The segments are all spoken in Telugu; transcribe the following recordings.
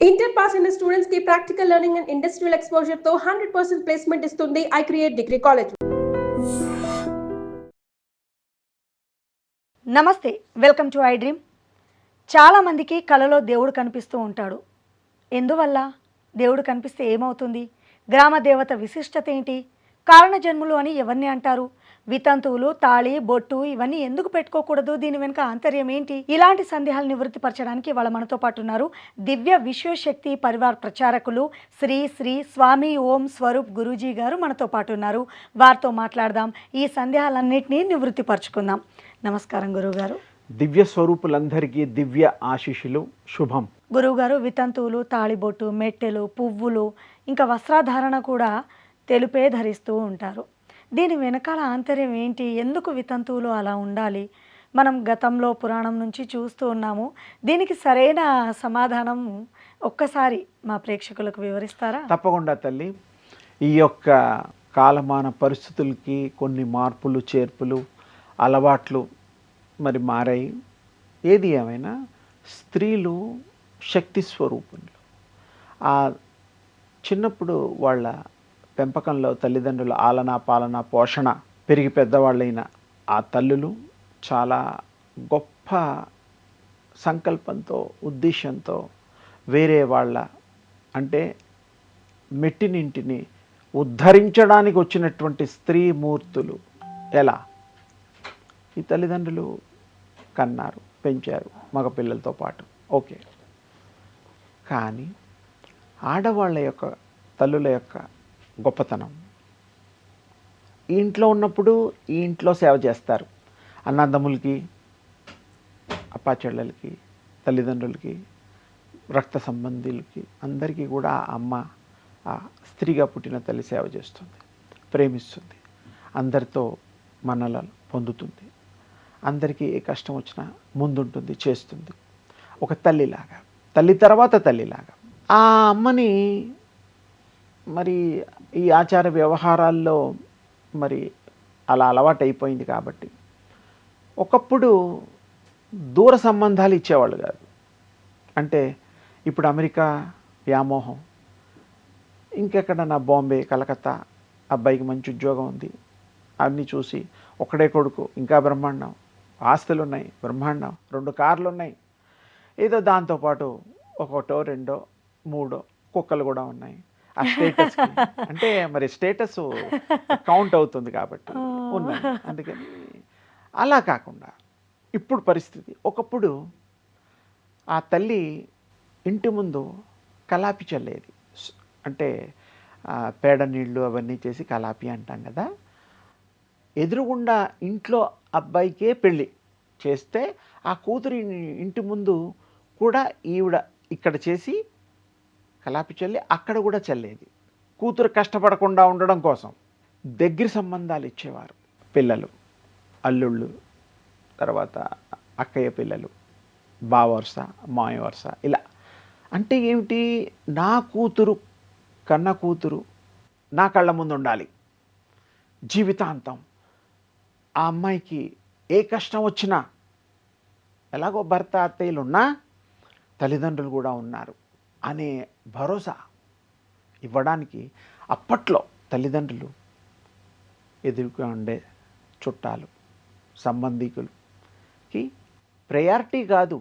ఇంటర్ పాస్ అయిన స్టూడెంట్స్ కి practical learning and industrial exposure తో 100% ప్లేస్మెంట్ ఇస్తుంది ఐ క్రియేట్ డిగ్రీ కాలేజ్. నమస్తే, వెల్కమ్ టు ఐ డ్రీమ్. చాలామందికి కలలో దేవుడు కనిపిస్తూ ఉంటాడు. ఎందువల్ల? దేవుడు కనిపిస్తే ఏమవుతుంది? గ్రామ దేవత విశిష్టత ఏంటి? కారణ జన్ములు అని ఎవరిని అంటారు? వితంతువులు, తాళి, బొట్టు ఇవన్నీ ఎందుకు పెట్టుకోకూడదు? దీని వెనుక ఆంతర్యం ఏంటి? ఇలాంటి సందేహాలు నివృత్తిపరచడానికి వాళ్ళ మనతో పాటు ఉన్నారు దివ్య విశ్వశక్తి పరివార్ ప్రచారకులు శ్రీ శ్రీ స్వామి ఓం స్వరూప్ గురూజీ గారు మనతో పాటు ఉన్నారు. వారితో మాట్లాడదాం, ఈ సందేహాలన్నింటినీ నివృత్తిపరచుకుందాం. నమస్కారం గురువుగారు. దివ్య స్వరూపులందరికీ దివ్య ఆశీస్సులు. శుభం. గురువుగారు, వితంతువులు తాళిబొట్టు, మెట్టెలు, పువ్వులు, ఇంకా వస్త్రాధారణ కూడా తెలుపే ధరిస్తూ ఉంటారు. దీని వెనకాల ఆంతర్యం ఏంటి? ఎందుకు వితంతువులు అలా ఉండాలి? మనం గతంలో పురాణం నుంచి చూస్తూ ఉన్నాము. దీనికి సరైన సమాధానం ఒక్కసారి మా ప్రేక్షకులకు వివరిస్తారా? తప్పకుండా తల్లి. ఈ యొక్క కాలమాన పరిస్థితులకి కొన్ని మార్పులు చేర్పులు అలవాట్లు మరి మారాయి. ఏది ఏమైనా స్త్రీలు శక్తి స్వరూపులు. ఆ చిన్నప్పుడు వాళ్ళ పెంపకంలో తల్లిదండ్రుల ఆలన పాలన పోషణ పెరిగి పెద్దవాళ్ళైన ఆ తల్లులు చాలా గొప్ప సంకల్పంతో ఉద్దేశంతో వేరే వాళ్ళ అంటే మెట్టినింటిని ఉద్ధరించడానికి వచ్చినటువంటి స్త్రీమూర్తులు. ఎలా? ఈ తల్లిదండ్రులు కన్నారు, పెంచారు మగపిల్లలతో పాటు, ఓకే. కానీ ఆడవాళ్ళ యొక్క తల్లుల యొక్క గొప్పతనం, ఈ ఇంట్లో ఉన్నప్పుడు ఈ ఇంట్లో సేవ చేస్తారు. అన్నదమ్ములకి, అప్పాచెల్లెలకి, తల్లిదండ్రులకి, రక్త సంబంధులకి అందరికీ కూడా అమ్మ ఆ స్త్రీగా పుట్టిన తల్లి సేవ చేస్తుంది, ప్రేమిస్తుంది, అందరితో మన్ననలు పొందుతుంది, అందరికీ ఏ కష్టం వచ్చినా ముందుంటుంది, చేస్తుంది. ఒక తల్లిలాగా, తల్లి తర్వాత తల్లిలాగా. ఆ అమ్మని మరి ఈ ఆచార వ్యవహారాల్లో మరి అలా అలవాటు అయిపోయింది కాబట్టి ఒకప్పుడు దూర సంబంధాలు ఇచ్చేవాళ్ళు కాదు. అంటే ఇప్పుడు అమెరికా వ్యామోహం, ఇంకెక్కడన్నా బాంబే, కలకత్తా, అబ్బాయికి మంచి ఉద్యోగం ఉంది, అన్నీ చూసి ఒకడే కొడుకు, ఇంకా బ్రహ్మాండం, ఆస్తులు ఉన్నాయి, బ్రహ్మాండం, 2 కార్లు ఉన్నాయి, ఏదో దాంతోపాటు ఒకటో రెండో మూడో కుక్కలు కూడా ఉన్నాయి. ఆ స్టేటస్ అంటే మరి స్టేటస్ కౌంట్ అవుతుంది కాబట్టి ఉన్నాయి. అందుకని అలా కాకుండా ఇప్పుడు పరిస్థితి, ఒకప్పుడు ఆ తల్లి ఇంటి ముందు కలాపి చల్లేది. అంటే పేడ నీళ్ళు అవన్నీ చేసి కలాపి అంటాం కదా. ఎదురుగుండా ఇంట్లో అబ్బాయికే పెళ్ళి చేస్తే ఆ కూతురి ఇంటి ముందు కూడా ఈవిడ ఇక్కడ చేసి కలాపి చల్లి అక్కడ కూడా చల్లేది. కూతురు కష్టపడకుండా ఉండడం కోసం దగ్గర సంబంధాలు ఇచ్చేవారు. పిల్లలు, అల్లుళ్ళు, తర్వాత అక్కయ్య పిల్లలు, బావ వరుస, మాయ వరుస, ఇలా. అంటే ఏమిటి? నా కూతురు, కన్న కూతురు నా కళ్ళ ముందు ఉండాలి జీవితాంతం. ఆ అమ్మాయికి ఏ కష్టం వచ్చినా, ఎలాగో భర్త అత్తయ్యలు ఉన్నా తల్లిదండ్రులు కూడా ఉన్నారు అనే భరోసా ఇవ్వడానికి అప్పట్లో తల్లిదండ్రులు ఎదురుగా ఉండే చుట్టాలు, సంబంధికులకి ప్రయారిటీ కాదు,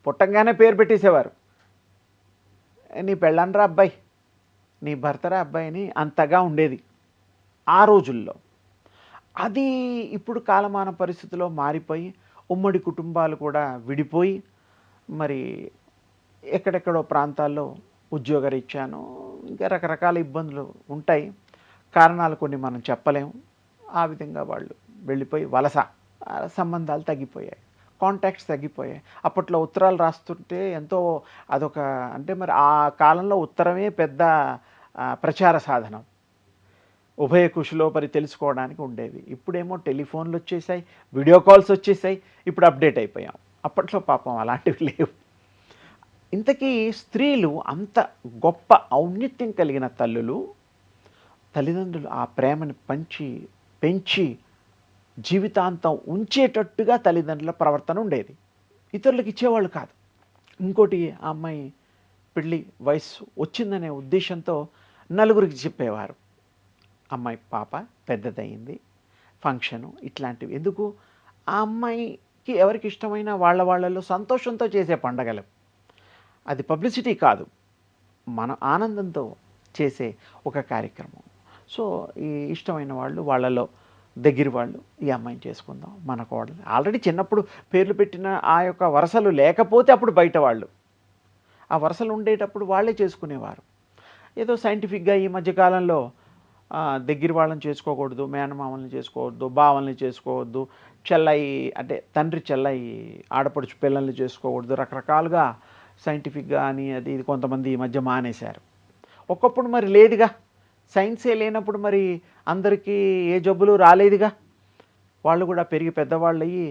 పుట్టంగానే పేరు పెట్టేసేవారు. నీ పెళ్ళాన్రా అబ్బాయి, నీ భర్తరా అబ్బాయి అని అంతగా ఉండేది ఆ రోజుల్లో. అది ఇప్పుడు కాలమాన పరిస్థితిలో మారిపోయి ఉమ్మడి కుటుంబాలు కూడా విడిపోయి మరి ఎక్కడెక్కడో ప్రాంతాల్లో ఉద్యోగరీత్యాను ఇంకా రకరకాల ఇబ్బందులు ఉంటాయి. కారణాలు కొన్ని మనం చెప్పలేము. ఆ విధంగా వాళ్ళు వెళ్ళిపోయి వలస, సంబంధాలు తగ్గిపోయాయి, కాంటాక్ట్స్ తగ్గిపోయాయి. అప్పట్లో ఉత్తరాలు రాస్తుంటే ఎంతో అదొక, అంటే మరి ఆ కాలంలో ఉత్తరమే పెద్ద ప్రచార సాధనం, ఉభయ కుశలోపరి తెలుసుకోవడానికి ఉండేవి. ఇప్పుడేమో టెలిఫోన్లు వచ్చేసాయి, వీడియో కాల్స్ వచ్చేసాయి, ఇప్పుడు అప్డేట్ అయిపోయాం. అప్పట్లో పాపం అలాంటివి లేవు. ఇంతకీ స్త్రీలు అంత గొప్ప ఔన్నత్యం కలిగిన తల్లులు, తల్లిదండ్రులు ఆ ప్రేమని పెంచి జీవితాంతం ఉంచేటట్టుగా తల్లిదండ్రుల ప్రవర్తన ఉండేది. ఇతరులకు ఇచ్చేవాళ్ళు కాదు. ఇంకోటి, ఆ అమ్మాయి పెళ్ళి వయసు వచ్చిందనే ఉద్దేశంతో నలుగురికి చెప్పేవారు. అమ్మాయి పాప పెద్దదయ్యింది, ఫంక్షను ఇట్లాంటివి. ఎందుకు? ఆ అమ్మాయికి ఎవరికి ఇష్టమైన వాళ్ళలో సంతోషంతో చేసే పండగలు. అది పబ్లిసిటీ కాదు, మన ఆనందంతో చేసే ఒక కార్యక్రమం. సో ఈ ఇష్టమైన వాళ్ళు, వాళ్ళలో దగ్గర వాళ్ళు, ఈ అమ్మాయిని చేసుకుందాం మన కోడలు. ఆల్రెడీ చిన్నప్పుడు పేర్లు పెట్టిన ఆ యొక్క వరసలు లేకపోతే అప్పుడు బయట వాళ్ళు, ఆ వరసలు ఉండేటప్పుడు వాళ్ళే చేసుకునేవారు. ఏదో సైంటిఫిక్గా ఈ మధ్యకాలంలో దగ్గర వాళ్ళని చేసుకోకూడదు, మేనమామల్ని చేసుకోవద్దు, బావల్ని చేసుకోవద్దు, చెల్లయి అంటే తండ్రి చెల్లయి ఆడపడుచు పిల్లల్ని చేసుకోకూడదు, రకరకాలుగా సైంటిఫిక్గా అని అది ఇది కొంతమంది ఈ మధ్య మానేశారు. ఒకప్పుడు మరి లేదుగా, సైన్సే లేనప్పుడు మరి అందరికీ ఏ జబ్బులు రాలేదుగా. వాళ్ళు కూడా పెరిగి పెద్దవాళ్ళు అయ్యి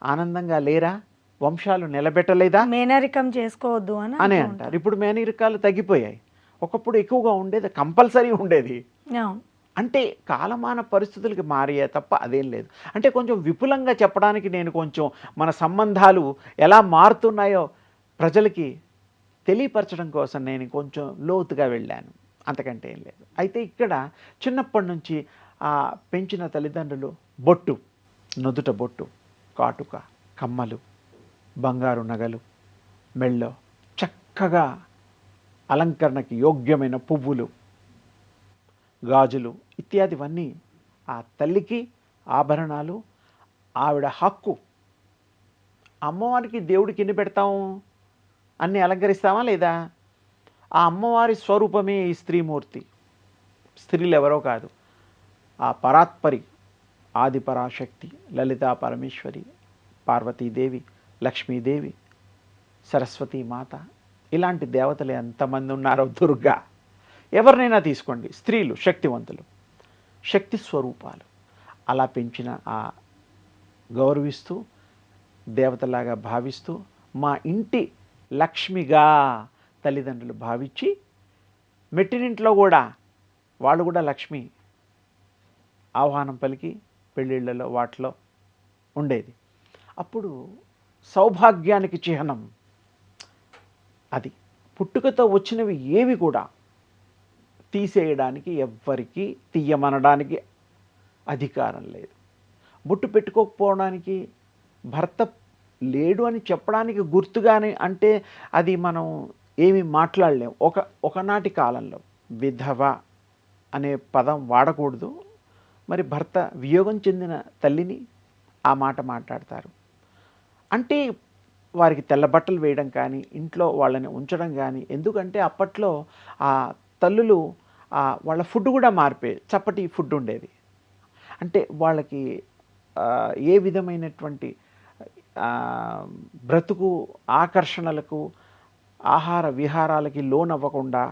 ఆనందంగా లేరా? వంశాలు నిలబెట్టలేదా? మేనరికం చేసుకోవద్దు అని అంటారు. ఇప్పుడు మేనరికాలు తగ్గిపోయాయి. ఒకప్పుడు ఎక్కువగా ఉండేది, కంపల్సరీ ఉండేది. అంటే కాలమాన పరిస్థితులకి మారియే తప్ప అదేం లేదు. అంటే కొంచెం విపులంగా చెప్పడానికి నేను కొంచెం మన సంబంధాలు ఎలా మారుతున్నాయో ప్రజలకి తెలియపరచడం కోసం నేను కొంచెం లోతుగా వెళ్ళాను, అంతకంటే ఏం లేదు. అయితే ఇక్కడ చిన్నప్పటి నుంచి పెంచిన తల్లిదండ్రులు బొట్టు, నుదుట బొట్టు, కాటుక, కమ్మలు, బంగారు నగలు, మెళ్ళో చక్కగా అలంకరణకి యోగ్యమైన పువ్వులు, గాజులు ఇత్యాదివన్నీ ఆ తల్లికి ఆభరణాలు, ఆవిడ హక్కు. అమ్మవారికి దేవుడికి ఎన్ని పెడతాము? అన్నీ అలంకరిస్తామా లేదా? ఆ అమ్మవారి స్వరూపమే ఈ స్త్రీమూర్తి. స్త్రీలు ఎవరో కాదు, ఆ పరాత్పరి, ఆది పరాశక్తి, లలితా పరమేశ్వరి, పార్వతీదేవి, లక్ష్మీదేవి, సరస్వతీ మాత, ఇలాంటి దేవతలు ఎంతమంది ఉన్నారో, దుర్గా, ఎవరినైనా తీసుకోండి, స్త్రీలు శక్తివంతులు, శక్తి స్వరూపాలు. అలా పెంచిన ఆ గౌరవిస్తూ దేవతలాగా భావిస్తూ మా ఇంటి లక్ష్మిగా తల్లిదండ్రులు భావించి మెట్టినింట్లో కూడా వాళ్ళు కూడా లక్ష్మి ఆహ్వానం పలికి పెళ్ళిళ్ళలో వాటిలో ఉండేది. అప్పుడు సౌభాగ్యానికి చిహ్నం అది. పుట్టుకతో వచ్చినవి ఏవి కూడా తీసేయడానికి, ఎవ్వరికి తీయమనడానికి అధికారం లేదు. బొట్టు పెట్టుకోకపోవడానికి, భర్త లేడు అని చెప్పడానికి గుర్తుగానే అంటే అది మనం ఏమి మాట్లాడలేం. ఒకనాటి కాలంలో విధవ అనే పదం వాడకూడదు. మరి భర్త వియోగం చెందిన తల్లిని ఆ మాట మాట్లాడతారు. అంటే వారికి తెల్ల బట్టలు వేయడం కానీ, ఇంట్లో వాళ్ళని ఉంచడం కానీ. ఎందుకంటే అప్పట్లో ఆ తల్లులు వాళ్ళ ఫుడ్ కూడా మారిపోయేది, చప్పటి ఫుడ్ ఉండేది. అంటే వాళ్ళకి ఏ విధమైనటువంటి బ్రతుకు ఆకర్షణలకు, ఆహార విహారాలకి లోనవ్వకుండా,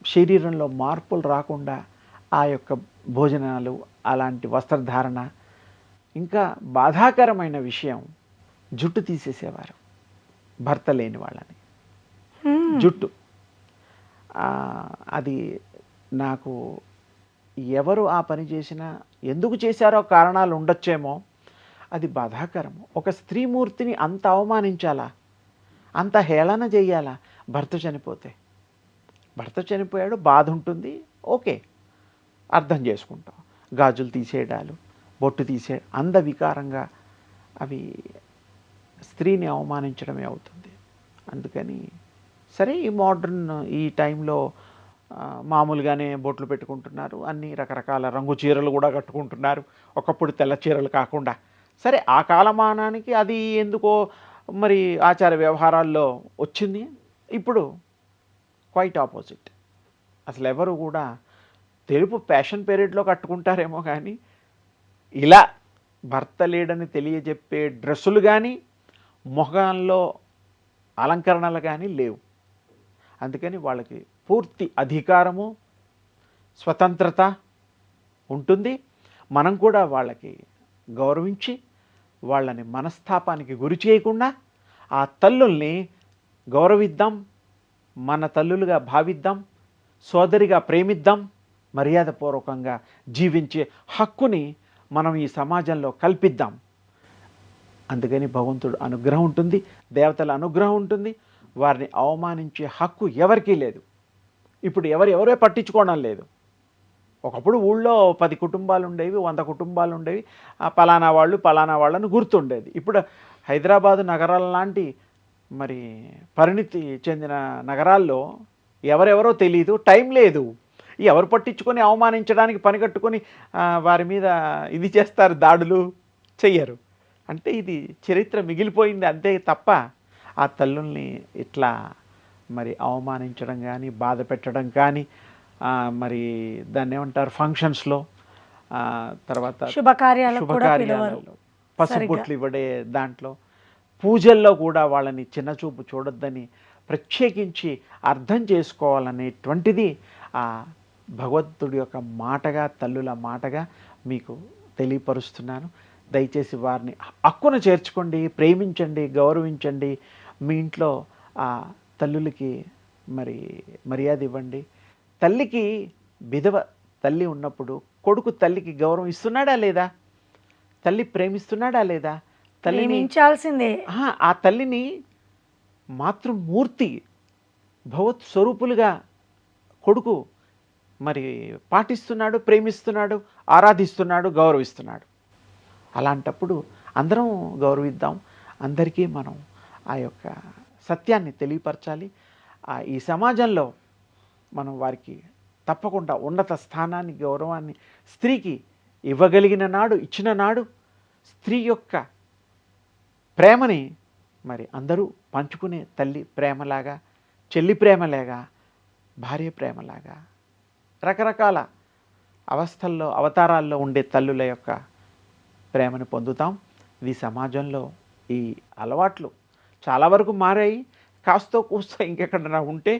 శరీరంలో మార్పులు రాకుండా ఆ యొక్క భోజనాలు, అలాంటి వస్త్రధారణ. ఇంకా బాధాకరమైన విషయం, జుట్టు తీసేసేవారు భర్త లేని వాళ్ళని. జుట్టు అది నాకు ఎవరు ఆ పని చేసినా, ఎందుకు చేశారో కారణాలు ఉండొచ్చేమో, అది బాధాకరము. ఒక స్త్రీమూర్తిని అంత అవమానించాలా, అంత హేళన చేయాలా? భర్త చనిపోతే, భర్త చనిపోయాడు, బాధ ఉంటుంది, ఓకే, అర్థం చేసుకుంటాం. గాజులు తీసేయడాలు, బొట్టు అందవికారంగా అవి స్త్రీని అవమానించడమే అవుతుంది. అందుకని సరే, ఈ మోడ్రన్ ఈ టైంలో మామూలుగానే బొట్లు పెట్టుకుంటున్నారు, అన్ని రకరకాల రంగు చీరలు కూడా కట్టుకుంటున్నారు, ఒకప్పుడు తెల్ల చీరలు కాకుండా. సరే, ఆ కాలమానానికి అది ఎందుకో మరి ఆచార వ్యవహారాల్లో వచ్చింది. ఇప్పుడు క్వైట్ ఆపోజిట్. అసలు ఎవరు కూడా తెలుపు ఫ్యాషన్ పీరియడ్లో కట్టుకుంటారేమో కానీ, ఇలా భర్త లేడని తెలియజెప్పే డ్రెస్సులు కానీ, మొహంలో అలంకరణలు కానీ లేవు. అందుకని వాళ్ళకి పూర్తి అధికారము, స్వతంత్రత ఉంటుంది. మనం కూడా వాళ్ళకి గౌరవించి, వాళ్ళని మనస్తాపానికి గురి చేయకుండా ఆ తల్లుల్ని గౌరవిద్దాం, మన తల్లులుగా భావిద్దాం, సోదరిగా ప్రేమిద్దాం, మర్యాదపూర్వకంగా జీవించే హక్కుని మనం ఈ సమాజంలో కల్పిద్దాం. అందుకని భగవంతుడు అనుగ్రహం ఉంటుంది, దేవతల అనుగ్రహం ఉంటుంది, వారిని అవమానించే హక్కు ఎవరికీ లేదు. ఇప్పుడు ఎవరెవరో పట్టించుకోవడం లేదు. ఒకప్పుడు ఊళ్ళో 10 కుటుంబాలు ఉండేవి, 100 కుటుంబాలు ఉండేవి, పలానా వాళ్ళని గుర్తుండేది. ఇప్పుడు హైదరాబాదు నగరాల లాంటి మరి పరిణితి చెందిన నగరాల్లో ఎవరెవరో తెలియదు, టైం లేదు. ఎవరు పట్టించుకొని అవమానించడానికి పనిగట్టుకొని వారి మీద ఇది చేస్తారు, దాడులు చెయ్యరు. అంటే ఇది చరిత్ర మిగిలిపోయింది అంతే తప్ప ఆ తల్లుల్ని ఇట్లా మరి అవమానించడం కానీ, బాధ పెట్టడం కానీ, మరి దాన్ని ఏమంటారు ఫంక్షన్స్లో, తర్వాత శుభకార్యాలలో పసుపుట్లు ఇవ్వడే దాంట్లో, పూజల్లో కూడా వాళ్ళని చిన్నచూపు చూడొద్దని ప్రత్యేకించి అర్థం చేసుకోవాలనేటువంటిది ఆ భగవంతుడి యొక్క మాటగా, తల్లుల మాటగా మీకు తెలియపరుస్తున్నాను. దయచేసి వారిని హక్కున చేర్చుకోండి, ప్రేమించండి, గౌరవించండి. మీ ఇంట్లో ఆ తల్లులకి మరి మర్యాద ఇవ్వండి. తల్లికి విధవ తల్లి ఉన్నప్పుడు కొడుకు తల్లికి గౌరవం ఇస్తున్నాడా లేదా? తల్లి ప్రేమిస్తున్నాడా లేదా? ప్రేమించాల్సిందే. ఆ తల్లిని మాతృమూర్తి భగవత్ స్వరూపులుగా కొడుకు మరి పాటిస్తున్నాడు, ప్రేమిస్తున్నాడు, ఆరాధిస్తున్నాడు, గౌరవిస్తున్నాడు. అలాంటప్పుడు అందరం గౌరవిద్దాం. అందరికీ మనం ఆ యొక్క సత్యాన్ని తెలియపరచాలి. ఈ సమాజంలో మనం వారికి తప్పకుండా ఉన్నత స్థానాన్ని, గౌరవాన్ని స్త్రీకి ఇవ్వగలిగిన నాడు, ఇచ్చిన నాడు స్త్రీ యొక్క ప్రేమని మరి అందరూ పంచుకునే తల్లి ప్రేమలాగా, చెల్లి ప్రేమలాగా, భార్య ప్రేమలాగా, రకరకాల అవస్థల్లో, అవతారాల్లో ఉండే తల్లుల యొక్క ప్రేమను పొందుతాం. ఇది సమాజంలో ఈ అలవాట్లు చాలా వరకు మారాయి. కాస్తో కూస్తో ఇంకెక్కడైనా ఉంటే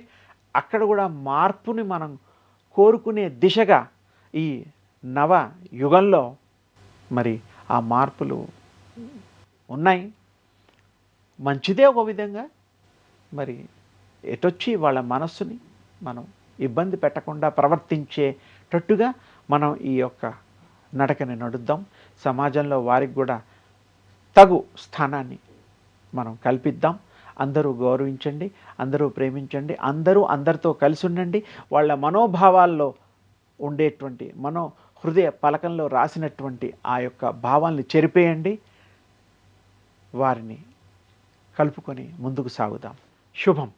అక్కడ కూడా మార్పుని మనం కోరుకునే దిశగా ఈ నవ యుగంలో మరి ఆ మార్పులు ఉన్నాయి. మంచిదే ఒక విధంగా. మరి ఎటొచ్చి వాళ్ళ మనస్సుని మనం ఇబ్బంది పెట్టకుండా ప్రవర్తించేటట్టుగా మనం ఈ యొక్క నడకని నడుద్దాం. సమాజంలో వారికి కూడా తగు స్థానాన్ని మనం కల్పిద్దాం. అందరూ గౌరవించండి, అందరూ ప్రేమించండి, అందరూ అందరితో కలిసి ఉండండి. వాళ్ళ మనోభావాల్లో ఉండేటువంటి హృదయ పలకంలో రాసినటువంటి ఆ యొక్క భావాల్ని చెరిపేయండి. వారిని కలుపుకొని ముందుకు సాగుదాం. శుభం.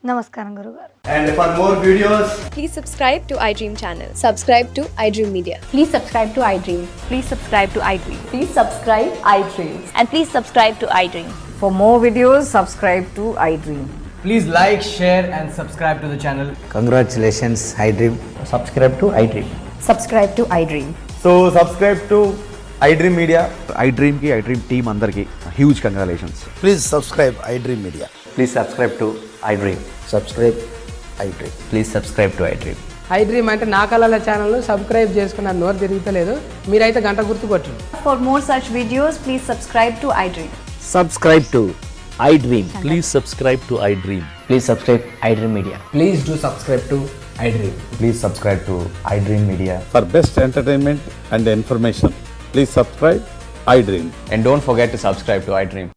నమస్కారం గురుగారు. And for more videos, please subscribe to iDream channel. Subscribe to iDream Media. Please subscribe to iDream. Please subscribe to iDream. Please subscribe iDream. And please subscribe to iDream. For more videos, subscribe to iDream. please like, share and subscribe to the channel. Congratulations, iDream. Subscribe to iDream. Subscribe to iDream. So subscribe to iDream Media. iDream ki iDream team andarki huge congratulations. Please subscribe iDream Media. Please subscribe to iDream. Subscribe iDream. Please subscribe to iDream. iDream అంటే నా కళల ఛానల్ను సబ్స్క్రైబ్ చేసుకున్న నోరు తిరుగుతలేదు. మీరైతే గంట గుర్తు కొట్టండి. For more such videos, please subscribe to iDream. Subscribe to iDream. Please subscribe to iDream. Please subscribe iDream Media. Please do subscribe to iDream. Please subscribe to iDream Media. For best entertainment and information, please subscribe iDream. And don't forget to subscribe to iDream.